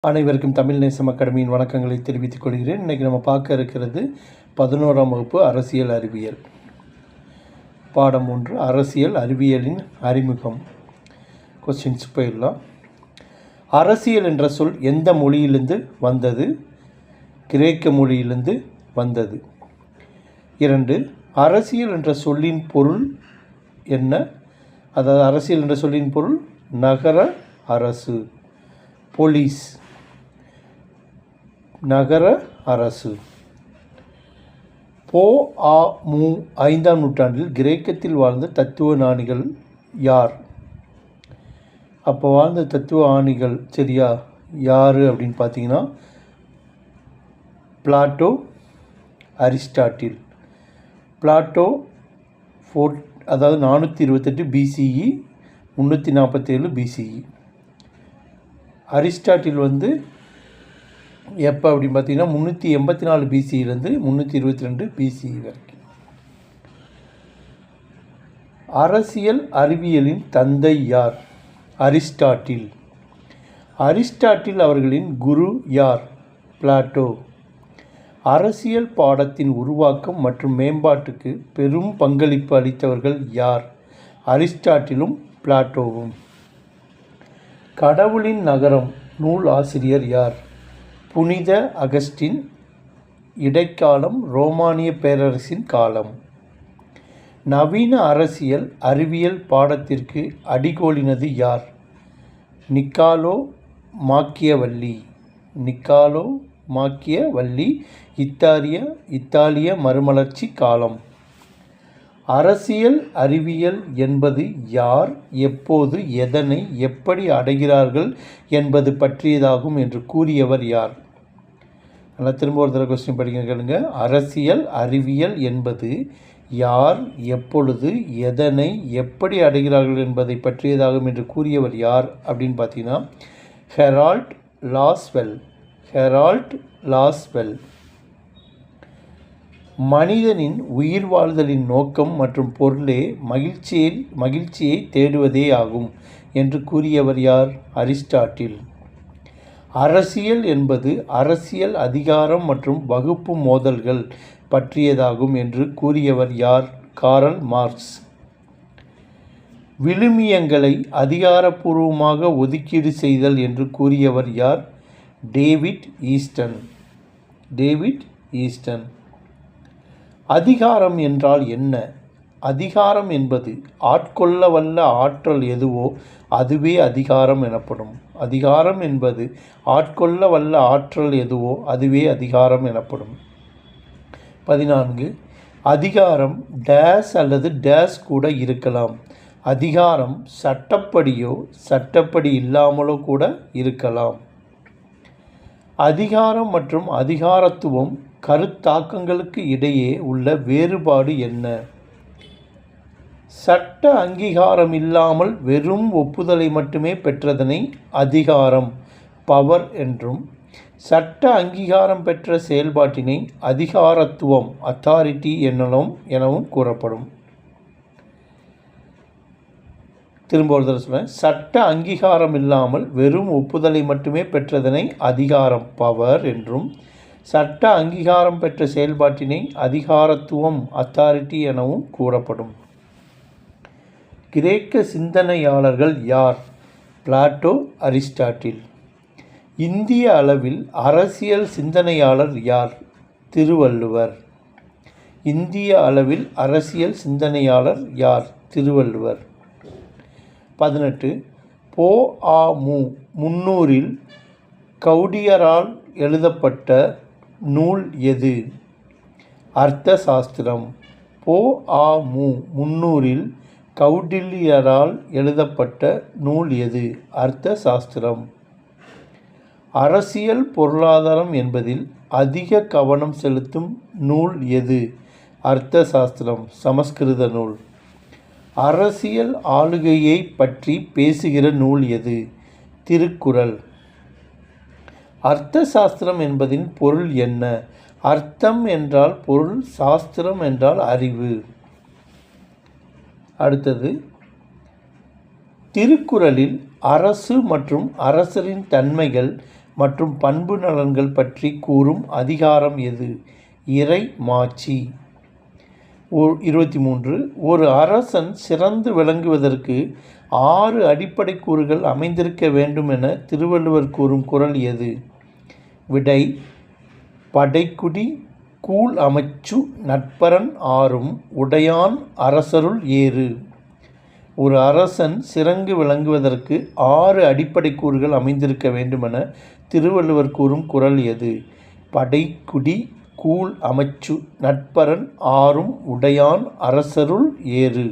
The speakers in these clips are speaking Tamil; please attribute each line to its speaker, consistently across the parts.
Speaker 1: அனைவருக்கும் தமிழ் நேசம் அகாடமியின் வணக்கங்களை தெரிவித்துக் கொள்கிறேன். இன்றைக்கி நம்ம பார்க்க இருக்கிறது 11ஆம் வகுப்பு அரசியல் அறிவியல் பாடம் 1 அரசியல் அறிவியலின் அறிமுகம். கொஸ்டின்ஸ் போயிடலாம். அரசியல் என்ற சொல் எந்த மொழியிலிருந்து வந்தது? கிரேக்க மொழியிலிருந்து வந்தது. 2 அரசியல் என்ற சொல்லின் பொருள் என்ன? அதாவது அரசியல் என்ற சொல்லின் பொருள் நகர அரசு, போலீஸ், நகர அரசு. பொ.ஆ.மு 5ஆம் நூற்றாண்டில் கிரேக்கத்தில் வாழ்ந்த தத்துவ ஞானிகள் யார்? அப்போ வாழ்ந்த தத்துவ ஞானிகள் சரியா யார் அப்படின்னு பார்த்தீங்கன்னா பிளாட்டோ, அரிஸ்டாட்டில். பிளாட்டோ அதாவது 428 பிசிஇ, 347 பிசிஇ. அரிஸ்டாட்டில் எப்போ அப்படின்னு பார்த்தீங்கன்னா 384 பிசியிலேருந்து 322 பிசிஇ வரைக்கும். அரசியல் அறிவியலின் தந்தை யார்? அரிஸ்டாட்டில். அரிஸ்டாட்டில் அவர்களின் குரு யார்? பிளாட்டோ. அரசியல் பாடத்தின் உருவாக்கம் மற்றும் மேம்பாட்டுக்கு பெரும் பங்களிப்பு அளித்தவர்கள் யார்? அரிஸ்டாட்டிலும் பிளாட்டோவும். கடவுளின் நகரம் நூல் ஆசிரியர் யார்? புனித அகஸ்டின். இடைக்காலம் ரோமானிய பேரரசின் காலம். நவீன அரசியல் அறிவியல் பாடத்திற்கு அடிகோலினது யார்? நிக்காலோ மாக்கியவல்லி. நிக்காலோ மாக்கியவல்லி. இத்தாலிய மறுமலர்ச்சி காலம். அரசியல் அறிவியல் என்பது யார், எப்போது, எதனை, எப்படி அடைகிறார்கள் என்பது பற்றியதாகும் என்று கூறியவர் யார்? நல்லா திரும்ப ஒரு தடவை கொஸ்டின் படிக்க கேளுங்க. அரசியல் அறிவியல் என்பது யார், எப்பொழுது, எதனை, எப்படி அடைகிறார்கள் என்பதை பற்றியதாகும் என்று கூறியவர் யார் அப்படின்னு பார்த்தீங்கன்னா ஹெரால்ட் லாஸ்வெல். Herald Lasswell. மனிதனின் உயிர் வாழ்தலின் நோக்கம் மற்றும் பொருளே மகிழ்ச்சியை தேடுவதே ஆகும் என்று கூறியவர் யார்? அரிஸ்டாட்டில். அரசியல் என்பது அரசியல் அதிகாரம் மற்றும் வகுப்பு மோதல்கள் பற்றியதாகும் என்று கூறியவர் யார்? Karl Marx. விழுமியங்களை அதிகாரப்பூர்வமாக ஒதுக்கீடு செய்தல் என்று கூறியவர் யார்? David Easton. David Easton. அதிகாரம் என்றால் என்ன? அதிகாரம் என்பது ஆட்கொள்ள வல்ல ஆற்றல் எதுவோ அதுவே அதிகாரம் எனப்படும். அதிகாரம் என்பது ஆட்கொள்ள வல்ல ஆற்றல் எதுவோ அதுவே அதிகாரம் எனப்படும். 14 அதிகாரம் டேஸ் அல்லது டேஸ் கூட இருக்கலாம். அதிகாரம் சட்டப்படியோ சட்டப்படி இல்லாமலோ கூட இருக்கலாம். அதிகாரம் மற்றும் அதிகாரத்துவம் கருத்தாக்கங்களுக்கு இடையே உள்ள வேறுபாடு என்ன? சட்ட அங்கீகாரம் இல்லாமல் வெறும் ஒப்புதலை மட்டுமே பெற்றதனை அதிகாரம் பவர் என்றும், சட்ட அங்கீகாரம் பெற்ற செயல்பாட்டினை அதிகாரத்துவம் அத்தாரிட்டி எனவும் கூறப்படும். திரும்ப ஒரு தடவை சொல்றேன். சட்ட அங்கீகாரம் இல்லாமல் வெறும் ஒப்புதலை மட்டுமே பெற்றதனை அதிகாரம் பவர் என்றும், சட்ட அங்கீகாரம் பெற்ற செயல்பாட்டினை அதிகாரத்துவம் அத்தாரிட்டி எனவும் கூறப்படும். கிரேக்க சிந்தனையாளர்கள் யார்? Plato, Aristotle. இந்திய அளவில் அரசியல் சிந்தனையாளர் யார்? திருவள்ளுவர். இந்திய அளவில் அரசியல் சிந்தனையாளர் யார்? திருவள்ளுவர். 18 பொ.ஆ.மு 300 கௌடியரால் எழுதப்பட்ட நூல் எது? அர்த்த சாஸ்திரம். பொ.ஆ.மு 300 கௌடில்யரால் எழுதப்பட்ட நூல் எது? அர்த்த சாஸ்திரம். அரசியல் பொருளாதாரம் என்பதில் அதிக கவனம் செலுத்தும் நூல் எது? அர்த்த சாஸ்திரம். சமஸ்கிருத நூல். அரசியல் ஆளுகையை பற்றி பேசுகிற நூல் எது? திருக்குறள். அர்த்த சாஸ்திரம் என்பதின் பொருள் என்ன? அர்த்தம் என்றால் பொருள், சாஸ்திரம் என்றால் அறிவு. அடுத்தது திருக்குறளில் அரசு மற்றும் அரசரின் தன்மைகள் மற்றும் பண்பு நலன்கள் பற்றி கூறும் அதிகாரம் எது? இறை மாட்சி. 23. ஒரு அரசன் சிறந்து விளங்குவதற்கு 6 அடிப்படை கூறுகள் அமைந்திருக்க வேண்டும் என திருவள்ளுவர் கூறும் குறள் எது? விடை: படைக்குடி கூழ் அமைச்சு நட்பரன் ஆறும் உடையான் அரசருள் ஏறு. ஒரு அரசன் சிறந்து விளங்குவதற்கு 6 அடிப்படை கூறுகள் அமைந்திருக்க வேண்டுமென திருவள்ளுவர் கூறும் குறள் எது? படைக்குடி கூழ் அமைச்சு நட்பரன் ஆறும் உடையான் அரசருள் ஏறு.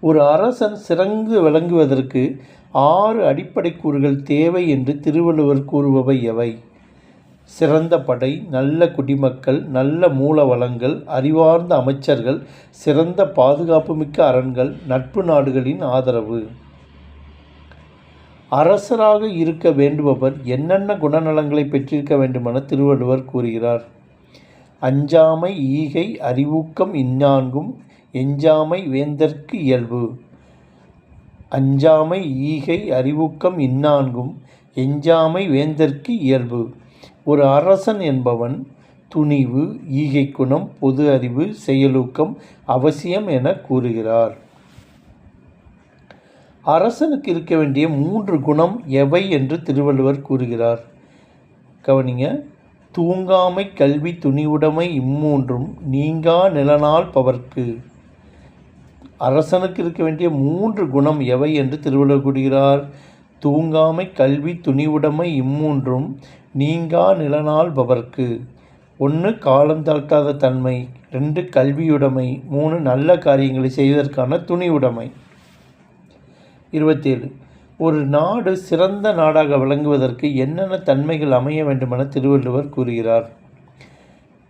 Speaker 1: ஒரு அரசன் சிறந்து விளங்குவதற்கு 6 அடிப்படை கூறுகள் தேவை என்று திருவள்ளுவர் கூறுபவை எவை? சிறந்த படை, நல்ல குடிமக்கள், நல்ல மூல வளங்கள், அறிவார்ந்த அமைச்சர்கள், சிறந்த பாதுகாப்புமிக்க அரண்கள், நட்பு நாடுகளின் ஆதரவு. அரசராக இருக்க வேண்டுபவர் என்னென்ன குணநலங்களை பெற்றிருக்க வேண்டுமென திருவள்ளுவர் கூறுகிறார்? அஞ்சாமை, ஈகை, அறிவூக்கம் இந்நான்கும் எஞ்சாமை வேந்தர்க்கு இயல்பு. அஞ்சாமை, ஈகை, அறிவூக்கம் இந்நான்கும் எஞ்சாமை வேந்தர்க்கு இயல்பு. ஒரு அரசன் என்பவன் துணிவு, ஈகை குணம், பொது அறிவு, செயலூக்கம் அவசியம் என கூறுகிறார். அரசனுக்கு இருக்க வேண்டிய 3 குணம் எவை என்று திருவள்ளுவர் கூறுகிறார்? கவனிங்க. தூங்காமை, கல்வி, துணிவுடைமை இம்மூன்றும் நீங்கா நிலநாள் பவர்க்கு. அரசனுக்கு இருக்க வேண்டிய 3 குணம் எவை என்று திருவள்ளுவர் கூறுகிறார்? தூங்காமை, கல்வி, துணிவுடைமை இம்மூன்றும் நீங்கா நிலநாள் பவர்க்கு. 1. காலந்தாழ்த்தாத தன்மை. 2. கல்வியுடைமை. 3. நல்ல காரியங்களை செய்வதற்கான துணிவுடைமை. 27. ஒரு நாடு சிறந்த நாடாக விளங்குவதற்கு என்னென்ன தன்மைகள் அமைய வேண்டுமென திருவள்ளுவர் கூறுகிறார்?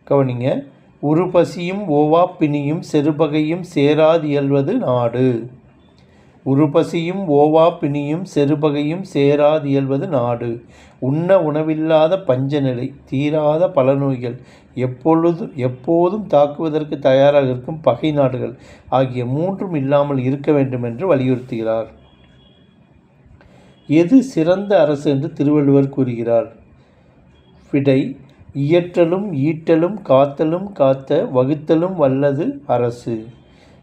Speaker 1: கவனிங்க. உறுபசியும் ஓவா பிணியும் செருபகையும் சேராது இயல்வது நாடு. உறுபசியும் ஓவா பிணியும் செருபகையும் சேராது இயல்வது நாடு. உண்ண உணவில்லாத பஞ்சநிலை, தீராத பல நோய்கள், எப்போதும் தாக்குவதற்கு தயாராக இருக்கும் பகை நாடுகள் ஆகிய 3ம் இல்லாமல் இருக்க வேண்டும் என்று வலியுறுத்துகிறார். எது சிறந்த அரசு என்று திருவள்ளுவர் கூறுகிறார்? விடை: இயற்றலும் ஈட்டலும் காத்தலும் காத்த வகுத்தலும் வல்லது அரசு.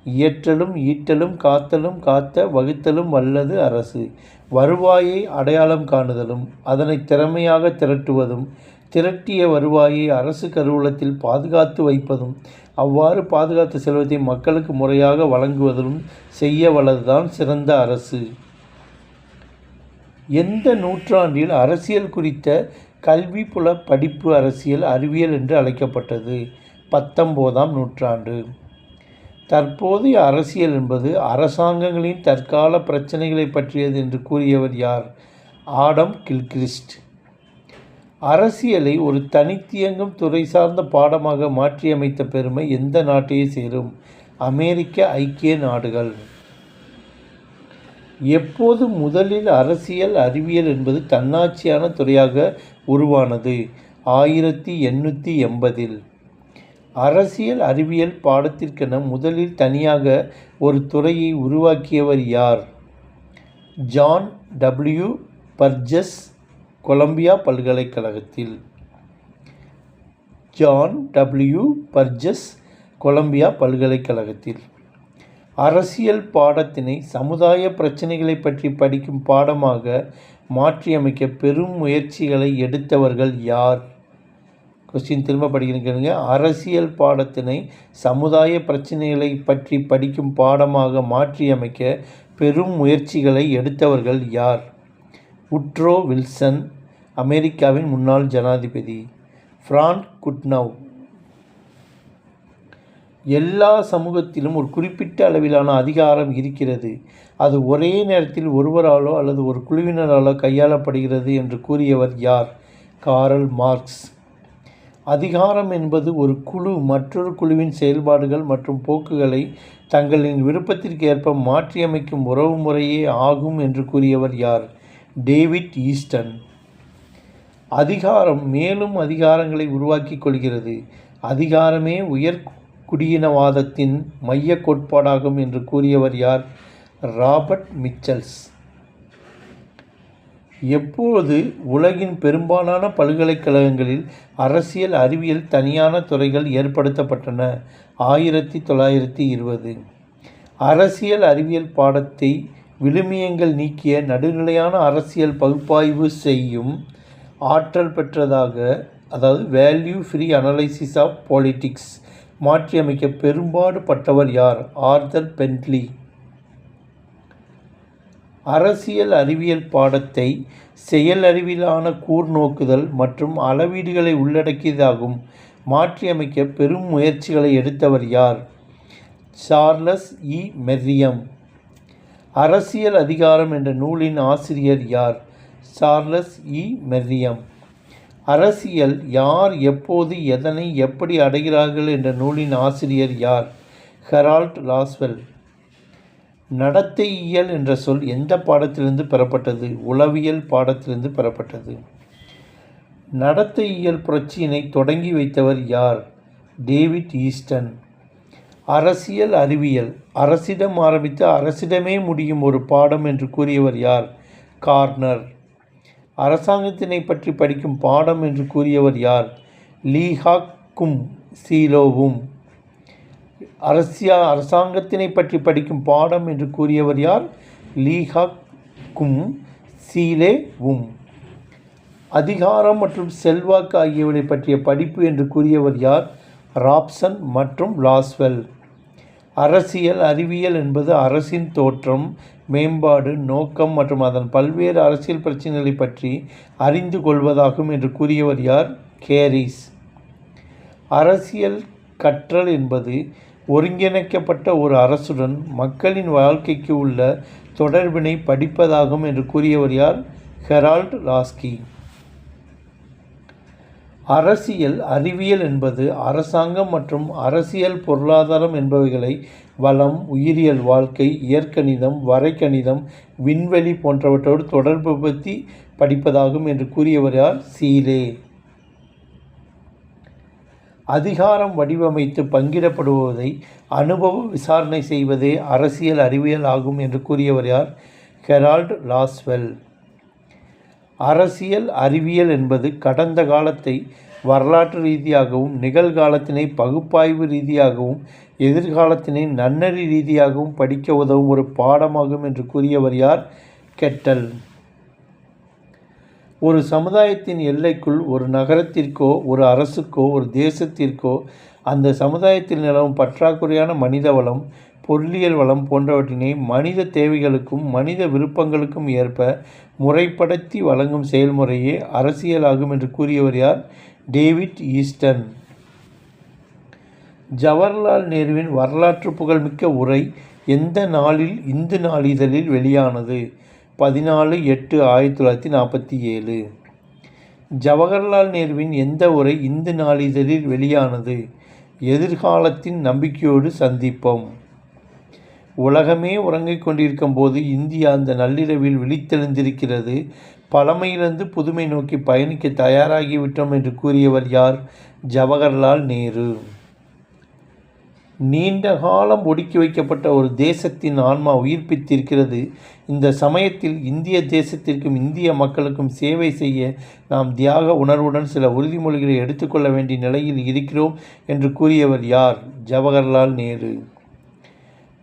Speaker 1: இயற்றலும் ஈட்டலும் காத்தலும் காத்த வகுத்தலும் வல்லது அரசு. வருவாயை அடையாளம் காணுதலும் அதனை திறமையாக திரட்டுவதும் திரட்டிய வருவாயை அரசு கருவூலத்தில் பாதுகாத்து வைப்பதும் அவ்வாறு பாதுகாத்த செல்வத்தை மக்களுக்கு முறையாக வழங்குவதும் செய்ய வல்லதுதான் சிறந்த அரசு. எந்த நூற்றாண்டில் அரசியல் குறித்த கல்வி புல படிப்பு அரசியல் அறிவியல் என்று அழைக்கப்பட்டது? 19ஆம் நூற்றாண்டு. தற்போதைய அரசியல் என்பது அரசாங்கங்களின் தற்கால பிரச்சனைகளை பற்றியது என்று கூறியவர் யார்? Adam Gilchrist. அரசியலை ஒரு தனித்தியங்கும் துறை சார்ந்த பாடமாக மாற்றியமைத்த பெருமை எந்த நாட்டையே சேரும்? அமெரிக்க ஐக்கிய நாடுகள். எப்போது முதலில் அரசியல் அறிவியல் என்பது தன்னாட்சியான துறையாக உருவானது? 1880. அரசியல் அறிவியல் பாடத்திற்கென முதலில் தனியாக ஒரு துறையை உருவாக்கியவர் யார்? ஜான் டபிள்யூ பர்ஜஸ், கொலம்பியா பல்கலைக்கழகத்தில். ஜான் டபிள்யூ பர்ஜஸ், கொலம்பியா பல்கலைக்கழகத்தில். அரசியல் பாடத்தினை சமுதாய பிரச்சனைகளை பற்றி படிக்கும் பாடமாக மாற்றியமைக்க பெரும் முயற்சிகளை எடுத்தவர்கள் யார்? கொஸ்டின் திரும்ப படிக்கிறீங்க. அரசியல் பாடத்தினை சமுதாய பிரச்சனைகளை பற்றி படிக்கும் பாடமாக மாற்றியமைக்க பெரும் முயற்சிகளை எடுத்தவர்கள் யார்? உட்ரோ வில்சன், அமெரிக்காவின் முன்னாள் ஜனாதிபதி. ஃப்ரான்க் குட்னவ். எல்லா சமூகத்திலும் ஒரு குறிப்பிட்ட அளவிலான அதிகாரம் இருக்கிறது. அது ஒரே நேரத்தில் ஒருவராலோ அல்லது ஒரு குழுவினராலோ கையாளப்படுகிறது என்று கூறியவர் யார்? Karl marks. அதிகாரம் என்பது ஒரு குழு மற்றொரு குழுவின் செயல்பாடுகள் மற்றும் போக்குகளை தங்களின் விருப்பத்திற்கு ஏற்ப மாற்றியமைக்கும் உறவு முறையே ஆகும் என்று கூறியவர் யார்? David Easton. அதிகாரம் மேலும் அதிகாரங்களை உருவாக்கி கொள்கிறது. அதிகாரமே உயர் குடியினவாதத்தின் மைய கோட்பாடாகும் என்று கூறியவர் யார்? ராபர்ட் மிச்சல்ஸ். எப்போது உலகின் பெரும்பாலான பல்கலைக்கழகங்களில் அரசியல் அறிவியல் தனியான துறைகள் ஏற்படுத்தப்பட்டன? 1920. அரசியல் அறிவியல் பாடத்தை விழுமியங்கள் நீக்கிய நடுநிலையான அரசியல் பகுப்பாய்வு செய்யும் ஆற்றல் பெற்றதாக, அதாவது value free analysis of politics மாற்றியமைக்க பெரும்பாடு பட்டவர் யார்? Arthur Bentley. அரசியல் அறிவியல் பாடத்தை செயல் அறிவிலான கூர்நோக்குதல் மற்றும் அளவீடுகளை உள்ளடக்கியதாகும் மாற்றியமைக்க பெரும் முயற்சிகளை எடுத்தவர் யார்? சார்லஸ் இ. மெர்ரியம். அரசியல் அதிகாரம் என்ற நூலின் ஆசிரியர் யார்? சார்லஸ் இ. மெர்ரியம். அரசியல் யார், எப்போது, எதனை, எப்படி அடைகிறார்கள் என்ற நூலின் ஆசிரியர் யார்? Harold Lasswell. நடத்தையியல் என்ற சொல் எந்த பாடத்திலிருந்து பெறப்பட்டது? உளவியல் பாடத்திலிருந்து பெறப்பட்டது. நடத்தையியல் புரட்சியினை தொடங்கி வைத்தவர் யார்? David eastern. அரசியல் அறிவியல் அரசிடம் ஆரம்பித்து அரசிடமே முடியும் ஒரு பாடம் என்று கூறியவர் யார்? கார்னர். அரசாங்கத்தினை பற்றி படிக்கும் பாடம் என்று கூறியவர் யார்? லீஹாக்கும் சீலோவும். அரசாங்கத்தினை பற்றி படிக்கும் பாடம் என்று கூறியவர் யார்? லீஹாக்கும் சீலேவும். அதிகாரம் மற்றும் செல்வாக்கு ஆகியவற்றை பற்றிய படிப்பு என்று கூறியவர் யார்? ராப்சன் மற்றும் லாஸ்வெல். அரசியல் அறிவியல் என்பது அரசின் தோற்றம், மேம்பாடு, நோக்கம் மற்றும் அதன் பல்வேறு அரசியல் பிரச்சனைகளை பற்றி அறிந்து கொள்வதாகும் என்று கூறியவர் யார்? கேரிஸ். அரசியல் கற்றல் என்பது ஒருங்கிணைக்கப்பட்ட ஒரு அரசுடன் மக்களின் வாழ்க்கைக்கு உள்ள தொடர்பினை படிப்பதாகும் என்று கூறியவர் யார்? Harold Laski. அரசியல் அறிவியல் என்பது அரசாங்கம் மற்றும் அரசியல் பொருளாதாரம் என்பவைகளை வளம், உயிரியல் வாழ்க்கை, இயற்கணிதம், வரைகணிதம், விண்வெளி போன்றவற்றோடு தொடர்பு பற்றி படிப்பதாகும் என்று கூறியவர் யார்? சீலே. அதிகாரம் வடிவமைத்து பங்கிடப்படுவதை அனுபவ விசாரணை செய்வதே அரசியல் அறிவியல் ஆகும் என்று கூறியவர் யார்? Harold Lasswell. அரசியல் அறிவியல் என்பது கடந்த காலத்தை வரலாற்று ரீதியாகவும், நிகழ்காலத்தினை பகுப்பாய்வு ரீதியாகவும், எதிர்காலத்தினை நன்னறி ரீதியாகவும் படிக்க உதவும் ஒரு பாடமாகும் என்று கூறியவர் யார்? கெட்டல். ஒரு சமுதாயத்தின் எல்லைக்குள் ஒரு நகரத்திற்கோ, ஒரு அரசுக்கோ, ஒரு தேசத்திற்கோ அந்த சமுதாயத்தில் நிலவும் பற்றாக்குறையான மனித வளம், பொருளியல் வளம் போன்றவற்றினை மனித தேவைகளுக்கும் மனித விருப்பங்களுக்கும் ஏற்ப முறைப்படுத்தி வழங்கும் செயல்முறையே அரசியலாகும் என்று கூறியவர் யார்? David eastern. ஜவஹர்லால் நேருவின் வரலாற்று புகழ்மிக்க உரை எந்த நாளில் இந்து நாளிதழில் வெளியானது? 14/8/1947. ஜவஹர்லால் நேருவின் எந்த உரை இந்து நாளிதழில் வெளியானது? எதிர்காலத்தின் நம்பிக்கையோடு சந்திப்போம். உலகமே உறங்கிக் கொண்டிருக்கும் போது இந்தியா அந்த நள்ளிரவில் விழித்தெழுந்திருக்கிறது. பழமையிலிருந்து புதுமை நோக்கி பயணிக்க தயாராகிவிட்டோம் என்று கூறியவர் யார்? ஜவஹர்லால் நேரு. நீண்ட காலம் ஒடுக்கி வைக்கப்பட்ட ஒரு தேசத்தின் ஆன்மா உயிர்ப்பித்திருக்கிறது. இந்த சமயத்தில் இந்திய தேசத்திற்கும் இந்திய மக்களுக்கும் சேவை செய்ய நாம் தியாக உணர்வுடன் சில உறுதிமொழிகளை எடுத்துக்கொள்ள வேண்டிய நிலையில் இருக்கிறோம் என்று கூறியவர் யார்? ஜவஹர்லால் நேரு.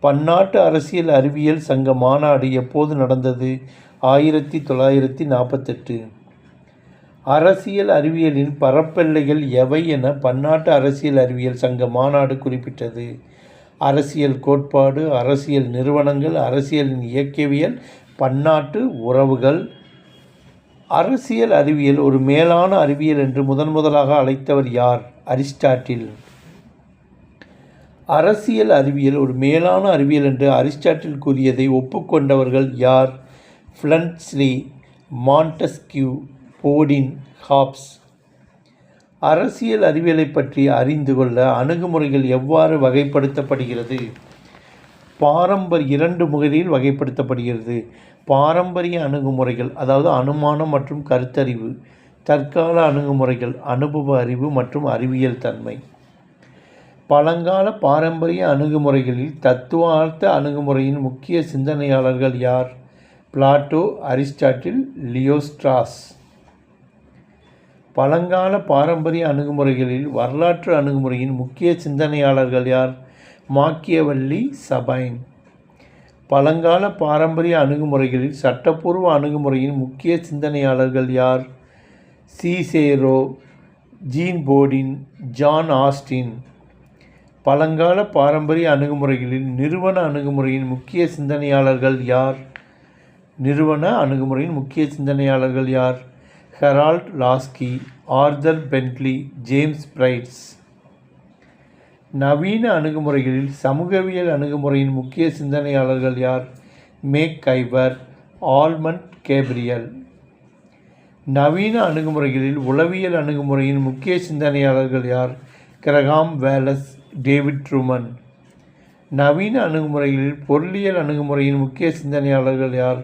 Speaker 1: பன்னாட்டு அரசியல் அறிவியல் சங்க மாநாடு எப்போது நடந்தது? 1948. அரசியல் அறிவியலின் பரப்பெல்லைகள் எவை என பன்னாட்டு அரசியல் அறிவியல் சங்க மாநாடு குறிப்பிட்டது? அரசியல் கோட்பாடு, அரசியல் நிறுவனங்கள், அரசியலின் இயக்கவியல், பன்னாட்டு உறவுகள். அரசியல் அறிவியல் ஒரு மேலான அறிவியல் என்று முதலாக அழைத்தவர் யார்? அரிஸ்டாட்டில். அரசியல் அறிவியல் ஒரு மேலான அறிவியல் என்று அரிஸ்டாட்டில் கூறியதை ஒப்புக்கொண்டவர்கள் யார்? பிளன்ட்ஸ்லி, மாண்டெஸ்கியூ, போடின், ஹாப்ஸ். அரசியல் அறிவியலை பற்றி அறிந்து கொள்ள அணுகுமுறைகள் எவ்வாறு வகைப்படுத்தப்படுகிறது? இரண்டு முறையில் வகைப்படுத்தப்படுகிறது. பாரம்பரிய அணுகுமுறைகள், அதாவது அனுமானம் மற்றும் கருத்தறிவு. தற்கால அணுகுமுறைகள், அனுபவ அறிவு மற்றும் அறிவியல் தன்மை. பழங்கால பாரம்பரிய அணுகுமுறைகளில் தத்துவார்த்த அணுகுமுறையின் முக்கிய சிந்தனையாளர்கள் யார்? Plato, Aristotle, Leo Strauss. பழங்கால பாரம்பரிய அணுகுமுறைகளில் வரலாற்று அணுகுமுறையின் முக்கிய சிந்தனையாளர்கள் யார்? Machiavelli, Sabine. பழங்கால பாரம்பரிய அணுகுமுறைகளில் சட்டப்பூர்வ அணுகுமுறையின் முக்கிய சிந்தனையாளர்கள் யார்? Cicero, Jean Bodin, John Austin. பழங்கால பாரம்பரிய அணுகுமுறைகளில் நிறுவன அணுகுமுறையின் முக்கிய சிந்தனையாளர்கள் யார்? நிறுவன அணுகுமுறையின் முக்கிய சிந்தனையாளர்கள் யார்? Harold Laski, Arthur Bentley, James Bryce. நவீன அணுகுமுறைகளில் சமூகவியல் அணுகுமுறையின் முக்கிய சிந்தனையாளர்கள் யார்? MacIver, Almond Gabriel. நவீன அணுகுமுறைகளில் உளவியல் அணுகுமுறையின் முக்கிய சிந்தனையாளர்கள் யார்? Graham Wallas, David Truman. நவீன அணுகுமுறைகளில் பொருளியல் அணுகுமுறையின் முக்கிய சிந்தனையாளர்கள் யார்?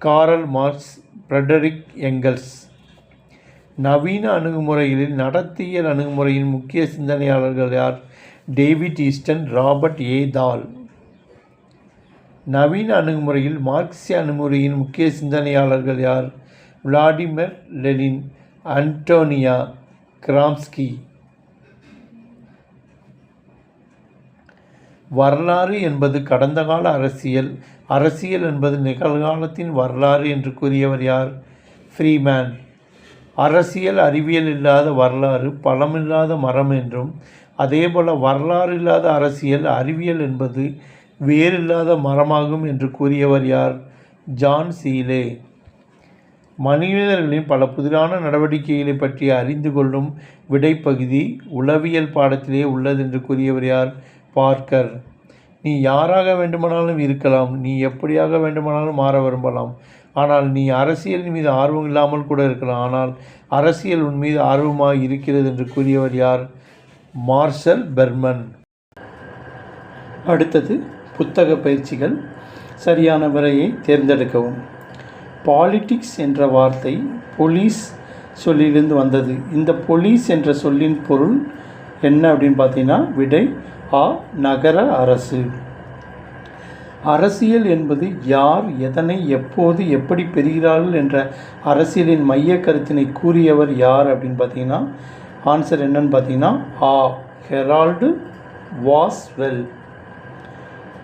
Speaker 1: Karl Marx, Friedrich Engels. நவீன அணுகுமுறைகளில் நடத்தையியல் அணுகுமுறையின் முக்கிய சிந்தனையாளர்கள் யார்? David Easton, Robert A Dahl. நவீன அணுகுமுறையில் மார்க்சிய அணுகுமுறையின் முக்கிய சிந்தனையாளர்கள் யார்? Vladimir Lenin, Antonio Gramsci. வரலாறு என்பது கடந்த கால அரசியல், அரசியல் என்பது நிகழ்காலத்தின் வரலாறு என்று கூறியவர் யார்? ஃப்ரீமேன். அரசியல் அறிவியல் இல்லாத வரலாறு பழமில்லாத மரம் என்றும், அதேபோல வரலாறு இல்லாத அரசியல் அறிவியல் என்பது வேரில்லாத மரமாகும் என்று கூறியவர் யார்? ஜான் சீலே. மனிதர்களின் பல புதிரான நடவடிக்கைகளை பற்றி அறிந்து கொள்ளும் விடைப்பகுதி உளவியல் பாடத்திலே உள்ளது என்று கூறியவர் யார்? பார்க்கர். நீ யாராக வேண்டுமானாலும் இருக்கலாம், நீ எப்படியாக வேண்டுமானாலும் மாற விரும்பலாம், ஆனால் நீ அரசியலின் மீது ஆர்வம் இல்லாமல் கூட இருக்கலாம், ஆனால் அரசியல் உன் மீது ஆர்வமாக இருக்கிறது என்று கூறியவர் யார்? Marshall Berman. அடுத்தது புத்தக பயிற்சிகள். சரியான விடையை தேர்ந்தெடுக்கவும். பாலிடிக்ஸ் என்ற வார்த்தை போலீஸ் சொல்லிலிருந்து வந்தது. இந்த போலீஸ் என்ற சொல்லின் பொருள் என்ன அப்படின்னு பார்த்தீங்கன்னா விடை ஆ, நகர அரசு. அரசியல் என்பது யார் எதனை எப்போது எப்படி பெறுகிறார்கள் என்ற அரசியலின் மைய கருத்தினை கூறியவர் யார் அப்படின்னு பார்த்தீங்கன்னா ஆன்சர் என்னன்னு பார்த்தீங்கன்னா ஆ, ஹெரால்டு வாஸ்வெல்.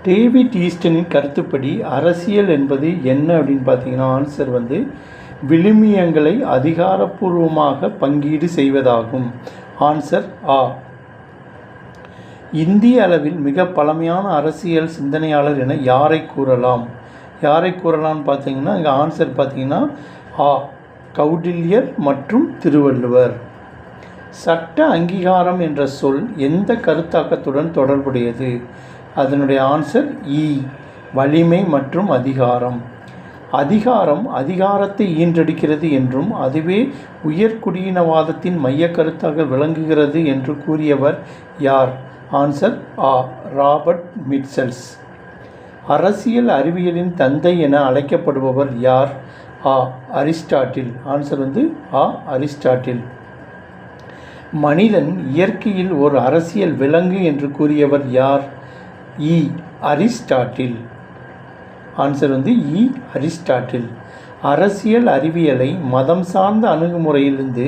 Speaker 1: டேவிட் ஈஸ்டனின் கருத்துப்படி அரசியல் என்பது என்ன அப்படின்னு பார்த்தீங்கன்னா ஆன்சர் விழுமியங்களை அதிகாரப்பூர்வமாக பங்கீடு செய்வதாகும். ஆன்சர் ஆ. இந்திய அளவில் மிக பழமையான அரசியல் சிந்தனையாளர் என யாரை கூறலாம்? யாரை கூறலாம்னு பார்த்தீங்கன்னா இங்கே ஆன்சர் பார்த்தீங்கன்னா ஆ, கௌடில்யர் மற்றும் திருவள்ளுவர். சட்ட அங்கீகாரம் என்ற சொல் எந்த கருத்தாக்கத்துடன் தொடர்புடையது? அதனுடைய ஆன்சர் இ, வலிமை மற்றும் அதிகாரம். அதிகாரம் அதிகாரத்தை ஈன்றெடுக்கிறது என்றும் அதுவே உயர்குடியினவாதத்தின் மைய கருத்தாக விளங்குகிறது என்று கூறியவர் யார்? ஆன்சர் ஆ, ராபர்ட் மிட்சல்ஸ். அரசியல் அறிவியலின் தந்தை என அழைக்கப்படுபவர் யார்? ஆ, அரிஸ்டாட்டில். ஆன்சர் ஆ, அரிஸ்டாட்டில். மனிதன் இயற்கையில் ஒரு அரசியல் விலங்கு என்று கூறியவர் யார்? இ, அரிஸ்டாட்டில். ஆன்சர் இ, அரிஸ்டாட்டில். அரசியல் அறிவியலை மதம் சார்ந்த அணுகுமுறையிலிருந்து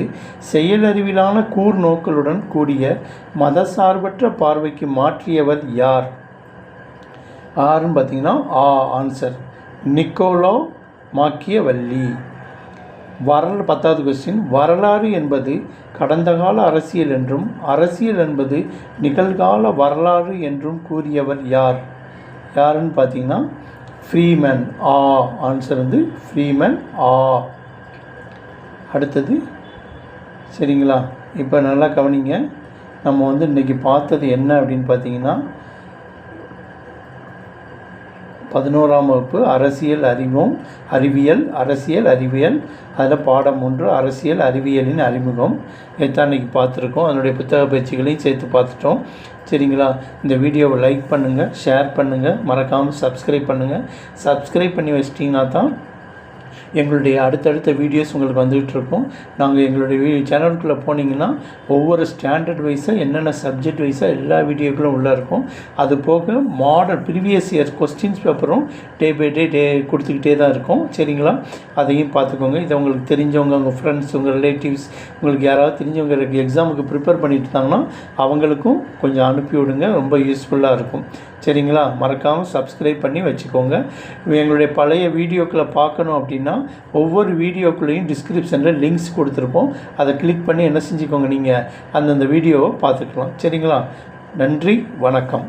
Speaker 1: செயலறிவிலான கூர்நோக்களுடன் கூடிய மதசார்பற்ற பார்வைக்கு மாற்றியவர் யார்? யாருன்னு பார்த்தீங்கன்னா ஆ, ஆன்சர் நிக்கோலோ மாக்கியவல்லி. 10வது கொஸ்டின். வரலாறு என்பது கடந்த கால அரசியல் என்றும் அரசியல் என்பது நிகழ்கால வரலாறு என்றும் கூறியவர் யார்? யாருன்னு பார்த்தீங்கன்னா ஃப்ரீமேன். ஆ, ஆன்சர் ஃப்ரீமேன். ஆ. அடுத்தது சரிங்களா? இப்போ நல்லா கவனிங்க. நம்ம இன்றைக்கி பார்த்தது என்ன அப்படின்னு பார்த்தீங்கன்னா 11ஆம் வகுப்பு அரசியல் அறிவியல் அரசியல் அறிவியல் அதில் பாடம் 1 அரசியல் அறிவியலின் அறிமுகம் இதைத்தான் இன்றைக்கி பார்த்துருக்கோம். அதனுடைய புத்தக பயிற்சிகளையும் சேர்த்து பார்த்துட்டோம். சரிங்களா? இந்த வீடியோவை லைக் பண்ணுங்கள், ஷேர் பண்ணுங்கள், மறக்காமல் சப்ஸ்கிரைப் பண்ணுங்கள். சப்ஸ்கிரைப் பண்ணி வச்சிட்டிங்கன்னா தான் எங்களுடைய அடுத்தடுத்த வீடியோஸ் உங்களுக்கு வந்துகிட்டு இருக்கும். நாங்கள் எங்களுடைய சேனலுக்குள்ளே போனீங்கன்னா ஒவ்வொரு ஸ்டாண்டர்ட் வைஸாக என்னென்ன சப்ஜெக்ட் வைஸாக எல்லா வீடியோக்களும் உள்ளே இருக்கும். அது போக மாடல் ப்ரீவியஸ் இயர் கொஸ்டின்ஸ் பேப்பரும் டே பை டே கொடுத்துக்கிட்டே தான் இருக்கும். சரிங்களா, அதையும் பார்த்துக்கோங்க. இதை உங்களுக்கு தெரிஞ்சவங்க, உங்கள் ஃப்ரெண்ட்ஸ், உங்கள் ரிலேட்டிவ்ஸ், உங்களுக்கு யாராவது தெரிஞ்சவங்களுக்கு எக்ஸாமுக்கு ப்ரிப்பேர் பண்ணிட்டு இருந்தாங்கன்னா அவங்களுக்கும் கொஞ்சம் அனுப்பி விடுங்க. ரொம்ப யூஸ்ஃபுல்லாக இருக்கும். சரிங்களா, மறக்காமல் சப்ஸ்கிரைப் பண்ணி வச்சுக்கோங்க. எங்களுடைய பழைய வீடியோக்களை பார்க்கணும் அப்படின்னா ஒவ்வொரு வீடியோக்குள்ளேயும் டிஸ்கிரிப்ஷனில் லிங்க்ஸ் கொடுத்துருப்போம். அதை கிளிக் பண்ணி என்ன செஞ்சுக்கோங்க, நீங்கள் அந்தந்த வீடியோவை பார்த்துக்கலாம். சரிங்களா, நன்றி, வணக்கம்.